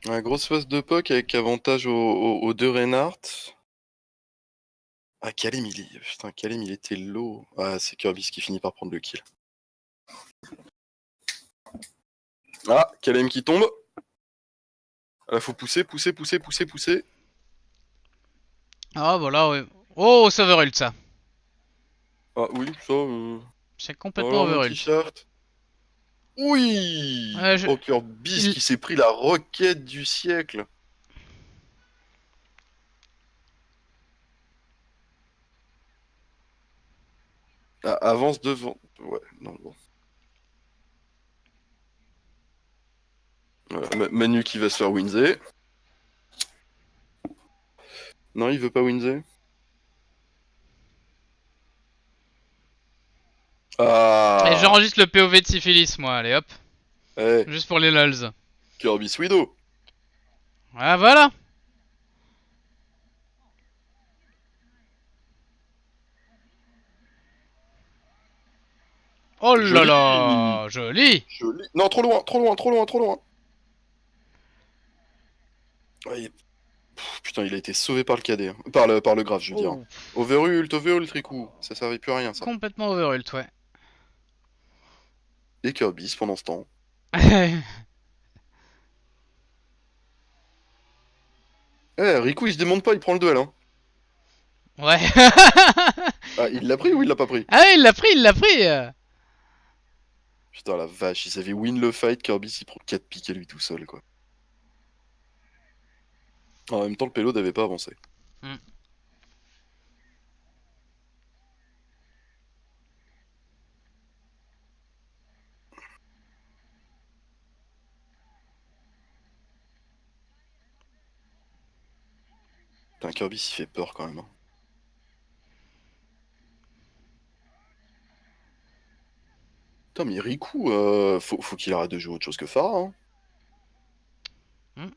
Ouais, grosse phase de POC avec avantage aux deux Reinhardt. Ah, Kalem, putain, Kalem, il était low. Ah, c'est Kirby qui finit par prendre le kill. Ah, Kalem qui tombe. Là, faut pousser, pousser, pousser, pousser, pousser. Ah voilà, ouais. Oh, c'est overult ça. Ah oui, ça, C'est voilà complètement mon overult. t-shirt. Oui. Je... Oh, Kirby Il... qui s'est pris la roquette du siècle. Ah, avance devant. Ouais, non, bon. Voilà, Manu qui va se faire winzer. Non, il veut pas winzer. Et Ah. j'enregistre le POV de syphilis, moi, allez hop. Eh, Juste pour les lulz. Kirby Swido. Ah voilà. Oh là Joli. là, joli. Joli. Non, trop loin, trop loin, trop loin, trop loin. Ah, putain, il a été sauvé par le cadet. Par le grave, je veux dire. Oh, Overult, overult, Riku. Ça servait plus à rien, ça. complètement overult, ouais. Et Kirby, pendant ce temps. Eh, Riku, il se démonte pas, il prend le duel, hein. Ouais. Ah, il l'a pris ou il l'a pas pris? Ah, il l'a pris, il l'a pris. Putain, la vache, ils avaient win le fight, Kirby s'y prend 4 piques à lui tout seul, quoi. En même temps, le pélo n'avait pas avancé. Hmm. Putain, Kirby s'y fait peur quand même, hein. Putain, mais Riku, faut qu'il arrête de jouer autre chose que Pharah, hein. Hmm.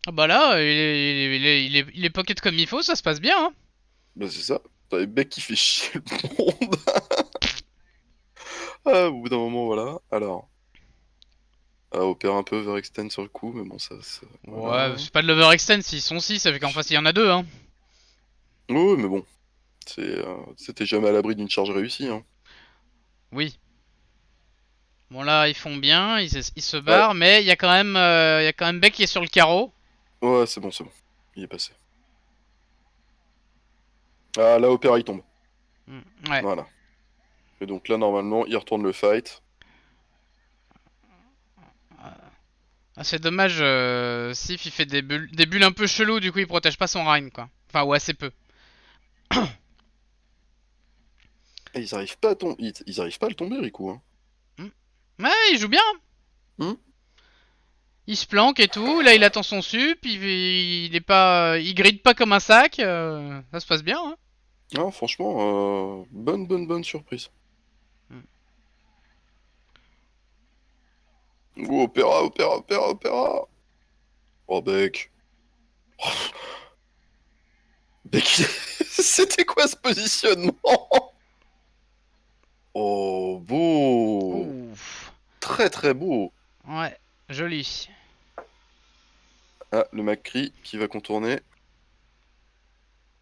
Ah bah là, il est pocket comme il faut, ça se passe bien, hein. Bah, c'est ça. T'as le mec qui fait chier le monde. Ah, au bout d'un moment, voilà. Alors, opère un peu overextend sur le coup, mais bon, Ouais, voilà. c'est pas de l'overextend, s'ils sont 6, ça fait qu'en face il y en a 2, hein. Oui, mais bon, c'était jamais à l'abri d'une charge réussie, hein. Oui. Bon là, ils font bien, ils se Ouais, barrent, mais il y a quand même Beck qui est sur le carreau. ouais, c'est bon, c'est bon. Il est passé. Ah, là, opéra, il tombe. Hmm, ouais. Voilà. Et donc là, normalement, il retourne le fight. Ah, c'est dommage, Sif il fait des bulles un peu chelou, du coup il protège pas son Rein, quoi. Enfin, ou assez peu. Et ils arrivent pas à tomber. Ils arrivent pas à le tomber, Riku, hein. Hmm. Ouais, il joue bien. Hmm. Il se planque et tout. Là, il attend son sup. Il est pas, il gride pas comme un sac. Ça se passe bien, hein. Ah, franchement, bonne, bonne, bonne surprise. Hmm. Oh, opéra, opéra, opéra, opéra. Oh, Beck. Beck, c'était quoi ce positionnement? Oh, beau. Ouf. Très, très beau. Ouais, joli. Ah, le McCree qui va contourner.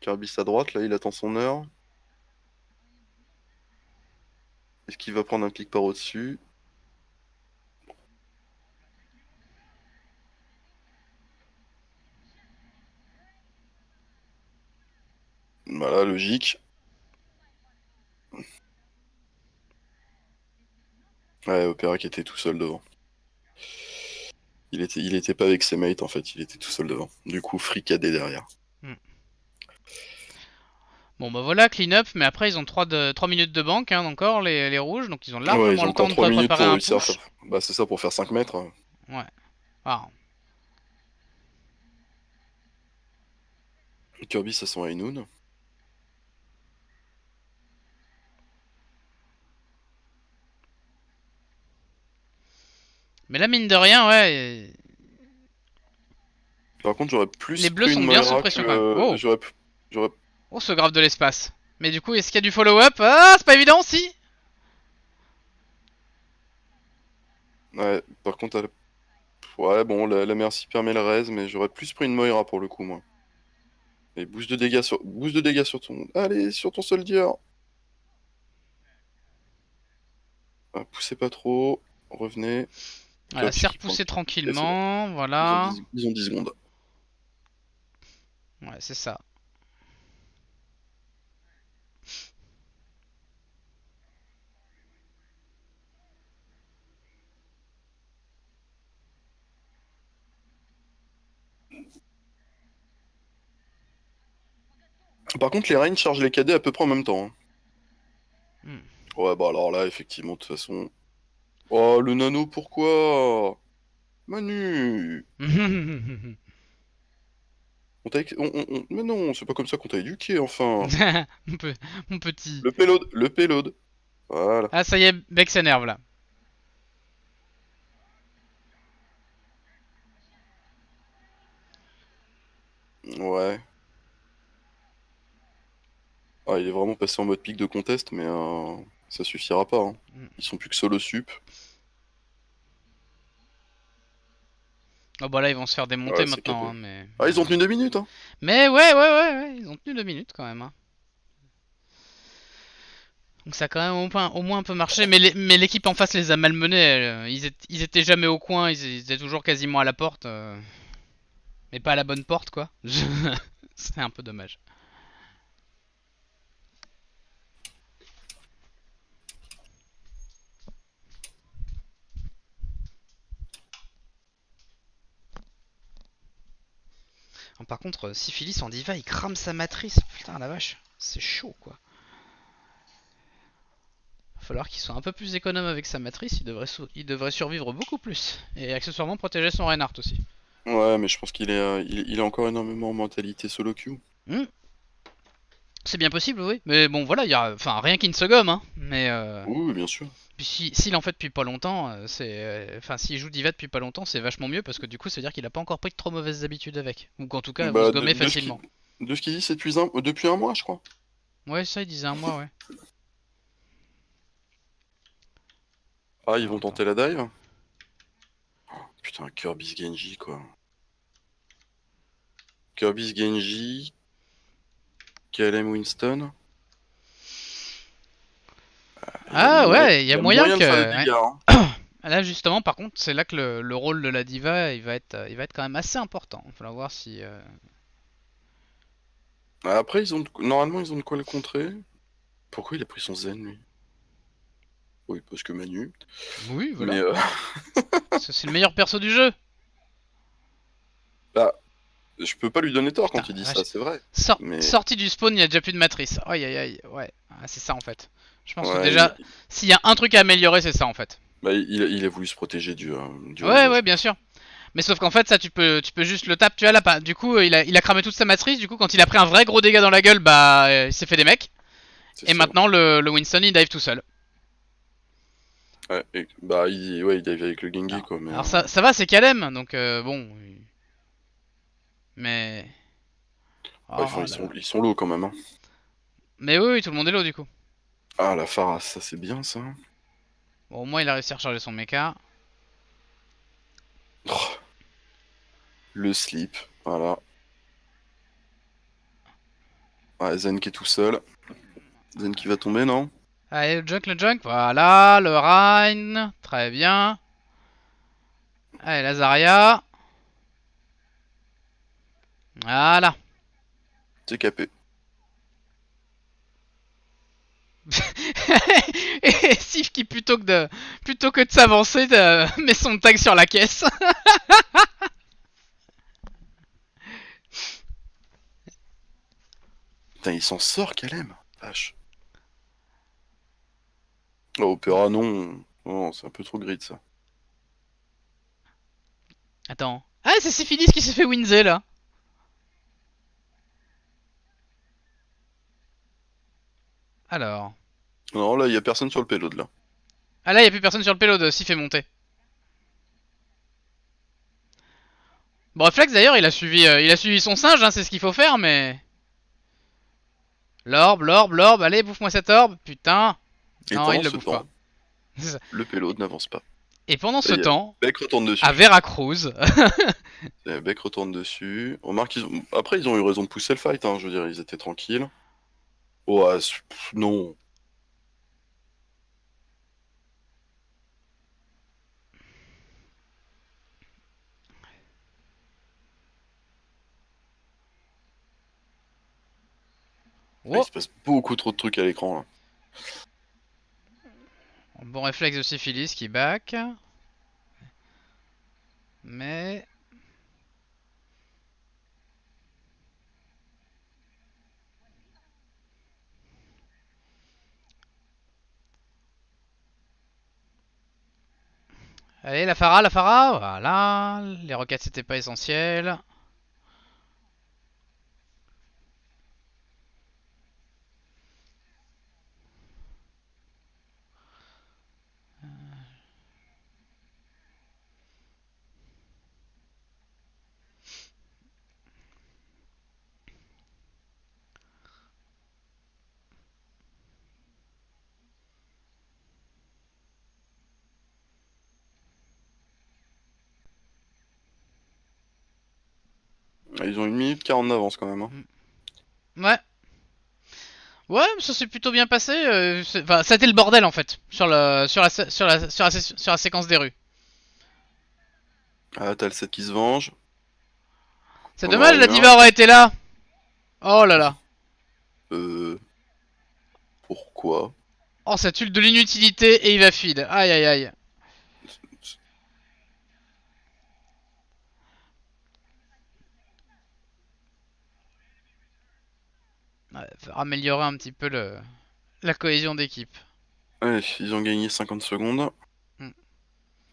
Kirby à droite, là, il attend son heure. Est-ce qu'il va prendre un clic par au-dessus? Voilà, logique. Ouais, Opéra qui était tout seul devant. Il était pas avec ses mates en fait, il était tout seul devant. Du coup, fricadé derrière. Hmm. Bon bah voilà, clean up. Mais après, ils ont 3 minutes de banque, hein, encore les rouges. Donc ils ont Ouais, ils largement ont le encore temps de 3 minutes préparer pour un réussir à faire. push. Bah, c'est ça, pour faire 5 mètres. Ouais. Ah. Kirby, ça sent Ainoun. Mais là, mine de rien, ouais. Par contre, j'aurais Les plus bleus pris une sont bien sous Moira pression quand même. que. Oh. J'aurais. Oh, ce grave de l'espace. Mais du coup, est-ce qu'il y a du follow-up? Ah, c'est pas évident, si. Ouais, par contre, Ouais, bon, la merci permet le raise, mais j'aurais plus pris une Moira pour le coup, moi. Et boost de dégâts sur ton... Allez, sur ton soldier. Ah, poussez pas trop. Revenez. Voilà, c'est Kirby qui repoussé Ok, c'est bon. tranquillement, voilà. Ils ont 10 secondes. Ouais, c'est ça. Par contre, les Reigns chargent les KD à peu près en même temps, hein. Hmm. Ouais, bah alors là, effectivement, de toute façon... Oh, le nano, pourquoi? Manu! Mais non, c'est pas comme ça qu'on t'a éduqué, enfin. mon, pe- mon petit. Le payload. Voilà. Ah, ça y est, Beck s'énerve là. Ouais. Ah, il est vraiment passé en mode pic de contest, mais ça suffira pas, hein. Hmm. Ils sont plus que solo sup. Oh bah là, ils vont se faire démonter Ouais, c'est maintenant, capé. hein, mais... Ah, ils ont tenu 2 minutes, hein. Mais ouais, ils ont tenu 2 minutes quand même, hein. Donc ça a quand même au moins un peu marché, mais l'équipe en face les a malmenés. Ils étaient jamais au coin, ils étaient toujours quasiment à la porte. Mais pas à la bonne porte, quoi. C'est un peu dommage. Par contre, Syphilis en diva, il crame sa matrice. Putain, la vache. C'est chaud, quoi. Va falloir qu'il soit un peu plus économe avec sa matrice. Il devrait survivre beaucoup plus. Et accessoirement protéger son Reinhardt aussi. Ouais, mais je pense qu'il est encore énormément en mentalité solo queue. Hmm, c'est bien possible, oui. Mais bon, voilà, il y a enfin, rien qui ne se gomme, hein. Mais Oui, oui, bien sûr. puis s'il en fait depuis pas longtemps, enfin, s'il joue Diva depuis pas longtemps, c'est vachement mieux parce que du coup, ça veut dire qu'il a pas encore pris de trop mauvaises habitudes avec. Ou qu'en tout cas, elles vont se Bah, gommer facilement. de ce qu'il dit, c'est depuis un mois, je crois. Ouais, ça, il disait un mois, ouais. Ah, ils Alors, vont attends. tenter la dive? Putain, Kirby's Genji, quoi. Kirby's Genji, KLM Winston. Ah ouais, il y Il a y a moyen moyen de faire des que... dégâts, hein. Là, justement, par contre, c'est là que le rôle de la diva, il va être quand même assez important. Il va falloir voir si... Après, normalement, ils ont de quoi le contrer. Pourquoi il a pris son zen, lui? Oui, parce que Manu. Oui, Mais, voilà. C'est le meilleur perso du jeu. bah, je peux pas lui donner tort Putain, quand il la dit vache. ça, c'est vrai. Mais, Sorti du spawn, il y a déjà plus de matrice. Aïe aïe aïe, ouais. Ah, c'est ça en fait. Je pense que ouais, déjà, s'il y a un truc à améliorer, c'est ça en fait. bah, il a voulu se protéger du Ouais, Hanzo, ouais, je bien pense. sûr. Mais sauf qu'en fait, ça, tu peux juste le taper. Tu vois là, du coup, il a cramé toute sa matrice. Du coup, quand il a pris un vrai gros dégât dans la gueule, bah, il s'est fait des mecs. C'est Et ça. maintenant, le Winston, il dive tout seul. Ouais, bah, il dive avec le Gengi, Alors, quoi. Mais, alors ça va, c'est Kalem. Donc, bon. Mais. ouais, Oh là là. ils sont low quand même, hein. Mais oui, oui, tout le monde est low du coup. Ah, la Pharas, ça c'est bien ça. Bon, au moins, il a réussi à recharger son mecha. Oh, le slip, voilà. Ouais, Zen qui est tout seul. Zen qui va tomber, non? Allez, le junk. Voilà, le Rhine. Très bien. Allez, la Zarya. Voilà. C'est capé. Et Sif qui plutôt que de s'avancer met son tag sur la caisse. Putain, il s'en sort, Kalem. Vache. Oh, Opéra, non. Non, c'est un peu trop grid ça. Attends. Ah, c'est Syphilis qui s'est fait winzer là. Alors. Non, là, il y a personne sur le payload là. Ah là, y a plus personne sur le payload, Sif est monté. Bon, Reflex d'ailleurs, il a suivi son singe, hein, c'est ce qu'il faut faire, mais. L'orbe, allez, bouffe-moi cette orbe, putain. Et Non, il pendant le ce bouffe temps, pas. le payload n'avance pas. Et pendant Ça ce y est, temps, Beck retourne à dessus. Veracruz, Beck retourne dessus. On remarque Après, ils ont eu raison de pousser le fight, hein, je veux dire, ils étaient tranquilles. Oh, non. Ah, il oh, se passe beaucoup trop de trucs à l'écran, là. bon réflexe de syphilis qui back. Mais... Allez, la Phara, voilà. Les roquettes c'était pas essentiel. Ah, ils ont 1 minute 40 d'avance, quand même, hein. Ouais. Ouais, ça s'est plutôt bien passé. Enfin, ça a été le bordel en fait sur la séquence des rues. Ah, t'as le 7 qui se venge. C'est On en a dommage, la eu un. diva aurait été là. Oh là là. Euh... Pourquoi? Oh, ça tue de l'inutilité et il va feed. Aïe aïe aïe. Ouais, faut améliorer un petit peu la cohésion d'équipe. Ouais, ils ont gagné 50 secondes. Hmm.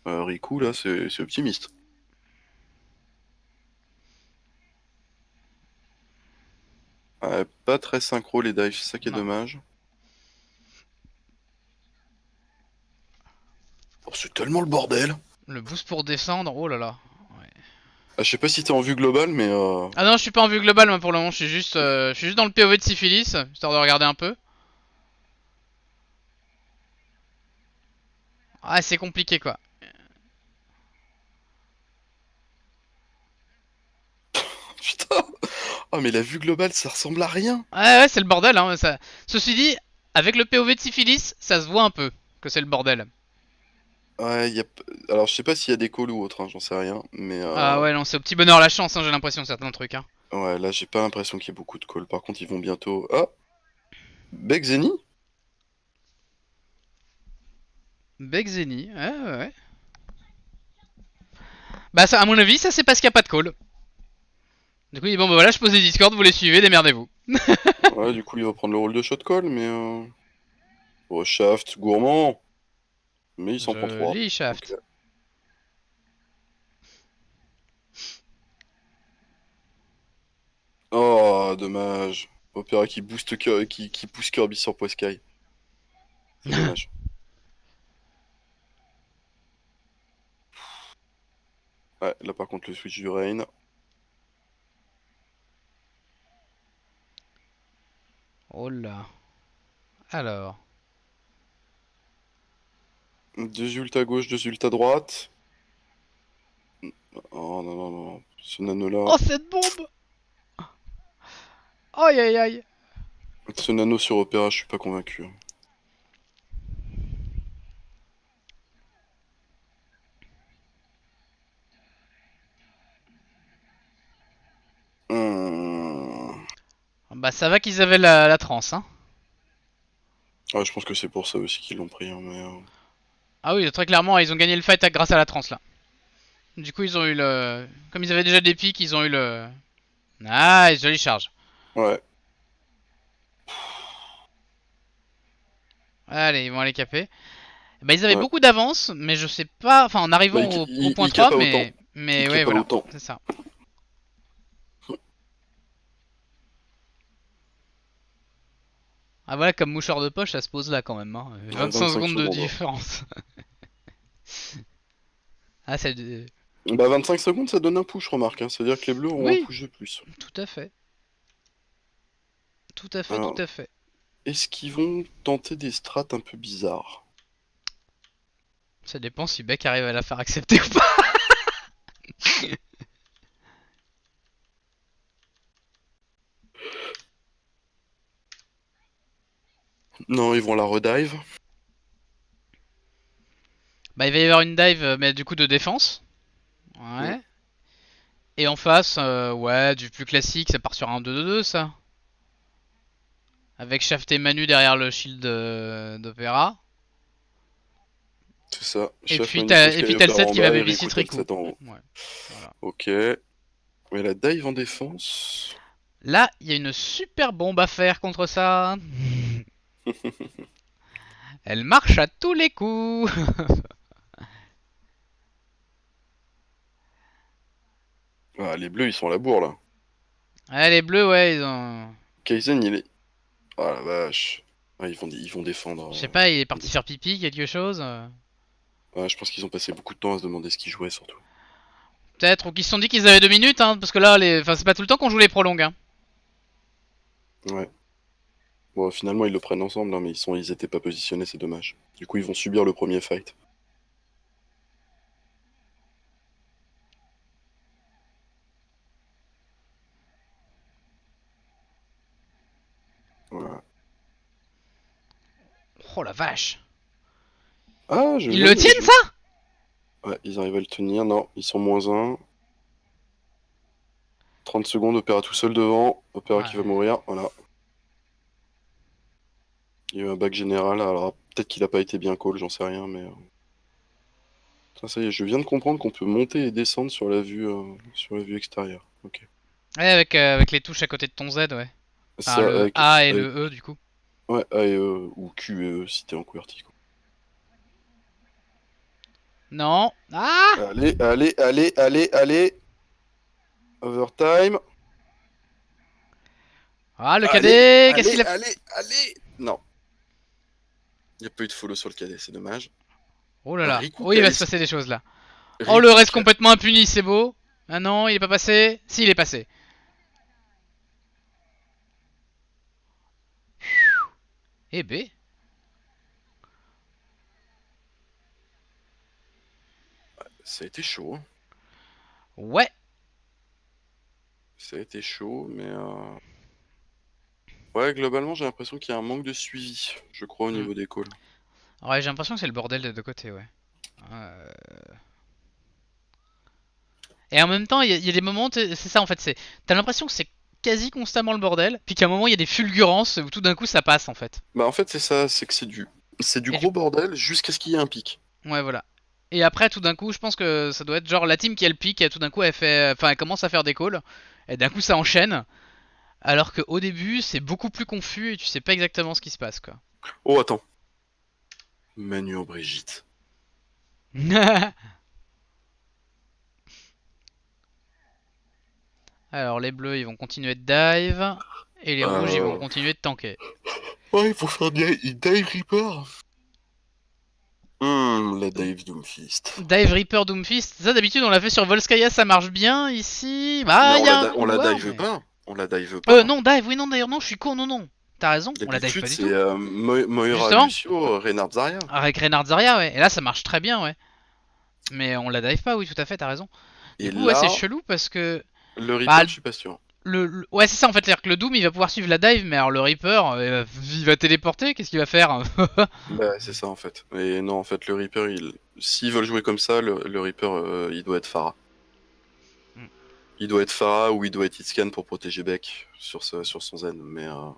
Riku, là, c'est optimiste. Pas très synchro, les dives, c'est ça qui est Non. dommage. Oh, c'est tellement le bordel! Le boost pour descendre, oh là là. Ouais. Ah, je sais pas si t'es en vue globale, mais Ah non, je suis pas en vue globale moi pour le moment, je suis juste dans le POV de syphilis, histoire de regarder un peu. Ah, c'est compliqué quoi. putain! Oh, mais la vue globale, ça ressemble à rien! Ouais, ouais, c'est le bordel hein. Ceci dit, avec le POV de syphilis, ça se voit un peu que c'est le bordel. Ouais, alors je sais pas s'il y a des calls ou autre, hein, j'en sais rien, mais Ah ouais, non, c'est au petit bonheur la chance, hein, j'ai l'impression, certains trucs. Hein. ouais, là j'ai pas l'impression qu'il y ait beaucoup de calls. Par contre, ils vont bientôt. Ah! Begzeni? Begzeni, ouais, ouais, ouais. Bah, ça, à mon avis, ça c'est parce qu'il n'y a pas de call. Du coup, il dit, bon, bah voilà, je pose des Discord, vous les suivez, démerdez-vous. Ouais, du coup, il va prendre le rôle de shot call, mais. Oh, Shaft, gourmand! Mais il s'en prend 3. Joli Ok. shaft. Oh, dommage. Opéra qui booste qui pousse Kirby sur Poiscaille. C'est dommage. Ouais, là par contre, le switch du Rain. Oh là. Alors. Deux ults à gauche, deux ults à droite. Oh non, non, non. Ce nano-là. Oh, cette bombe. Aïe aïe aïe. Ce nano sur Opéra, je suis pas convaincu. Hmm. Bah, ça va qu'ils avaient la transe, hein. Ouais, je pense que c'est pour ça aussi qu'ils l'ont pris, hein, mais. Ah oui, très clairement, ils ont gagné le fight grâce à la transe là. Du coup, ils ont eu le. Comme ils avaient déjà des pics, ils ont eu le. Nice, jolie charge. Ouais. Allez, ils vont aller caper. Bah, ils avaient Ouais. beaucoup d'avance, mais je sais pas. Enfin, en Bah, arrivant au point il 3, pas autant. mais Il ouais, pas voilà. autant. C'est ça. Ah, voilà, comme mouchoir de poche, ça se pose là quand même. Hein. Ouais, 25 25 secondes de secondes. différence. Ah, c'est. Bah 25 secondes, ça donne un push, remarque, hein. C'est-à-dire que les bleus auront un Oui, push de plus. tout à fait. Tout à fait, tout Alors, à fait. est-ce qu'ils vont tenter des strats un peu bizarres? Ça dépend si Beck arrive à la faire accepter ou pas. Non, ils vont la redive. Bah il va y avoir une dive, mais du coup de défense. Mm. Ouais. Et en face, ouais, du plus classique, ça part sur un 2-2-2 ça. Avec Shaft et Manu derrière le shield d'Opéra. C'est ça. Et Chef puis Manito t'as le Skyhopper set en qui va bas et babysit Riku Riku. Telset en haut. Ouais, voilà. Ok. Mais la dive en défense. Là, il y a une super bombe à faire contre ça. Elle marche à tous les coups. Ah, les bleus, ils sont à la bourre là. Ah, les bleus, ouais, ils ont. Kaizen, il est. Ah la vache. Ah, ils vont défendre. Je sais pas, il est parti faire pipi, quelque chose. Ouais, je pense qu'ils ont passé beaucoup de temps à se demander ce qu'ils jouaient surtout. Peut-être, ou qu'ils se sont dit qu'ils avaient 2 minutes, hein, parce que là, enfin, c'est pas tout le temps qu'on joue les prolongues. Hein. Ouais. Bon, finalement, ils le prennent ensemble, hein, mais ils étaient pas positionnés, c'est dommage. Du coup, ils vont subir le premier fight. Voilà. Oh la vache. Ah, je Ils l'aime le le tiennent jeu. ça? Ouais, ils arrivent à le tenir. Non, ils sont -1. 30 secondes, Opéra tout seul devant. Opéra qui va Ouais. mourir. Voilà. Il y a eu un bac général. Alors, peut-être qu'il a pas été bien call, j'en sais rien, mais. Putain, ça y est, je viens de comprendre qu'on peut monter et descendre sur la vue extérieure. Ok. Ouais, avec les touches à côté de ton Z, ouais. Enfin, Ça, le A et le E, du coup. ouais, A et E, ou Q et E si t'es en QWERTY, quoi. Non. Ah. Allez, allez, allez, allez, allez. Overtime. Ah, le Allez, cadet, qu'est-ce allez, qu'il a... allez, allez. Non, il n'y a pas eu de follow sur le cadet, c'est dommage. Oh là Ah, là. Oh, il va se passer des choses, là. Oh, le Riku reste qui a- complètement impuni, c'est beau. Ah non, il est pas passé. Si, il est passé. Eh B. Ça a été chaud, hein. Ouais. Ça a été chaud, mais ouais, globalement, j'ai l'impression qu'il y a un manque de suivi, je crois, au Hmm. niveau des calls. Ouais, j'ai l'impression que c'est le bordel des deux côtés, ouais. Euh, Et en même temps, il y a des moments, c'est ça en fait, t'as l'impression que c'est quasi constamment le bordel, puis qu'à un moment il y a des fulgurances où tout d'un coup ça passe en fait. Bah, en fait, c'est ça, c'est que c'est du Et du gros bordel jusqu'à ce qu'il y ait un pic. Ouais, voilà. Et après, tout d'un coup, je pense que ça doit être genre la team qui a le pic, et tout d'un coup elle fait, enfin elle commence à faire des calls, et d'un coup ça enchaîne, alors qu'au début c'est beaucoup plus confus et tu sais pas exactement ce qui se passe quoi. Oh, attends. Manu en Brigitte. Alors les bleus ils vont continuer de dive, et les rouges ils vont Euh... continuer de tanker. Ouais, il faut faire Dive Reaper. La Dave Doomfist. Dive Reaper Doomfist, ça d'habitude on l'a fait sur Volskaya, ça marche bien. Ici, Mais bah il y a un on la couloir, dive mais. pas. On la dive pas. Non, dive, oui, non, d'ailleurs, non, je suis con, non, non. T'as raison, on la dive D'habitude, pas du c'est tout. Moira Justement, Lucio, Reynard Zarya. avec Reynard Zarya, ouais. Et là, ça marche très bien, ouais. Mais on la dive pas, oui, tout à fait, t'as raison. Du Et coup, ouais, c'est là, chelou parce que. le Bah, Reaper, je suis pas sûr. ouais, c'est ça en fait, c'est-à-dire que le Doom il va pouvoir suivre la dive, mais alors le Reaper, il va téléporter, qu'est-ce qu'il va faire? Bah, c'est ça en fait. Et non, en fait, le Reaper, s'ils veulent jouer comme ça, le Reaper, il doit être Pharah. Il doit être Pharah ou il doit être Hitscan pour protéger Beck sur son zen. Mais là,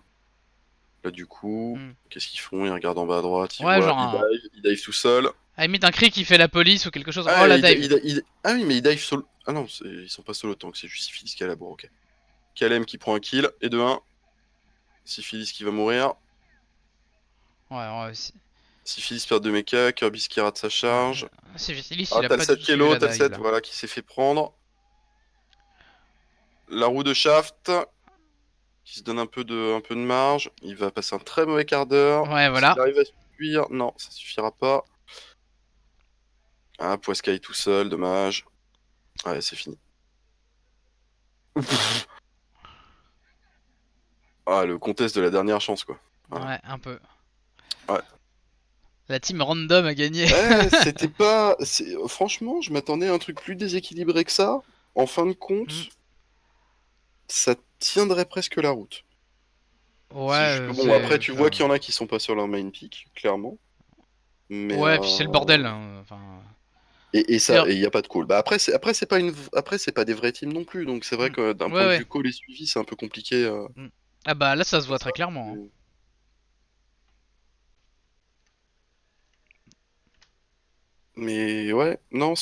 du coup, Hmm. qu'est-ce qu'ils font? Ils regardent en bas à droite, ils Ouais, voient, genre il dive tout seul. à la limite un cri qui fait la police ou quelque chose. Oh, Ah, la dive. ah oui, mais il dive solo. Ah non, ils sont pas solo tant que c'est juste Syphilis qui a la bourre, ok. Kalem qui prend un kill, et de 1. Syphilis qui va mourir. Ouais, ouais, Syphilis perd de mecha, Kirby qui rate sa charge. c'est Vitilis, Ah, il a t'as le pas du 7 tout suivi Kelo, la t'as le dive 7, là. voilà, qui s'est fait prendre. La roue de Shaft, qui se donne un peu de marge. Il va passer un très mauvais quart d'heure. Ouais, S'il voilà. arrive à suivre, non, ça suffira pas. Ah, Poiscaille tout seul, dommage. Ouais, c'est fini. Ah, le contest de la dernière chance, quoi. Voilà. Ouais, un peu. Ouais. La team random a gagné. Ouais, c'était pas. Franchement, je m'attendais à un truc plus déséquilibré que ça. En fin de compte, Mm. ça tiendrait presque la route. Si Ouais, je... Bon, après, tu vois qu'il y en a qui sont pas sur leur main pick, clairement. Mais ouais, puis c'est le bordel, hein. Enfin, et ça, d'ailleurs, et il y a pas de call. Bah après c'est pas après c'est pas des vrais teams non plus, donc c'est vrai mm. que d'un Ouais, point de ouais. vue call et suivi, c'est un peu compliqué. Mm. Ah bah là, ça se Faire voit ça. très clairement, hein. Mais ouais, non,